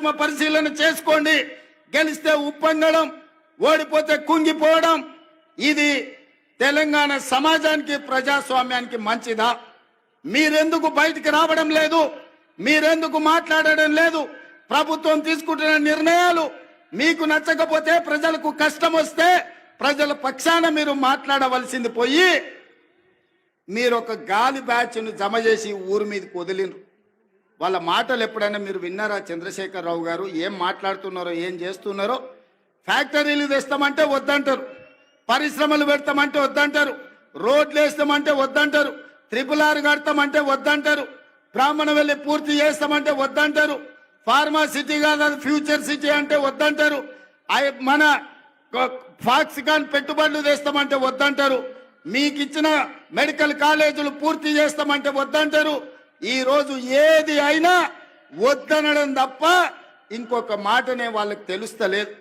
ఆత్మ పరిశీలన చేసుకోండి. గెలిస్తే ఉప్పొంగడం, ఓడిపోతే కుంగిపోవడం ఇది తెలంగాణ సమాజానికి ప్రజాస్వామ్యానికి మంచిదా? మీరెందుకు బయటికి రావడం లేదు? మీరెందుకు మాట్లాడడం లేదు? ప్రభుత్వం తీసుకుంటున్న నిర్ణయాలు మీకు నచ్చకపోతే, ప్రజలకు కష్టం వస్తే ప్రజల పక్షాన మీరు మాట్లాడవలసింది పోయి మీరు ఒక గాలి బ్యాచ్ను జమ చేసి ఊరి మీదకి వదిలినరు. వాళ్ళ మాటలు ఎప్పుడైనా మీరు విన్నారా? చంద్రశేఖరరావు గారు ఏం మాట్లాడుతున్నారో, ఏం చేస్తున్నారో? ఫ్యాక్టరీలు తెస్తామంటే వద్దంటారు, పరిశ్రమలు పెడతామంటే వద్దంటారు, రోడ్లు వేస్తామంటే వద్దంటారు, RRR కడతామంటే వద్దంటారు, బ్రాహ్మణ వెళ్ళి పూర్తి చేస్తామంటే వద్దంటారు, ఫార్మా సిటీ కాదు అది ఫ్యూచర్ సిటీ అంటే వద్దంటారు, మన ఫాక్సికాన్ పెట్టుబడులు తెస్తామంటే వద్దంటారు, మీకు ఇచ్చిన మెడికల్ కాలేజీలు పూర్తి చేస్తామంటే వద్దంటారు. ఈ రోజు ఏది అయినా వద్దనడం తప్ప ఇంకొక మాటనే వాళ్ళకి తెలుస్తలేదు.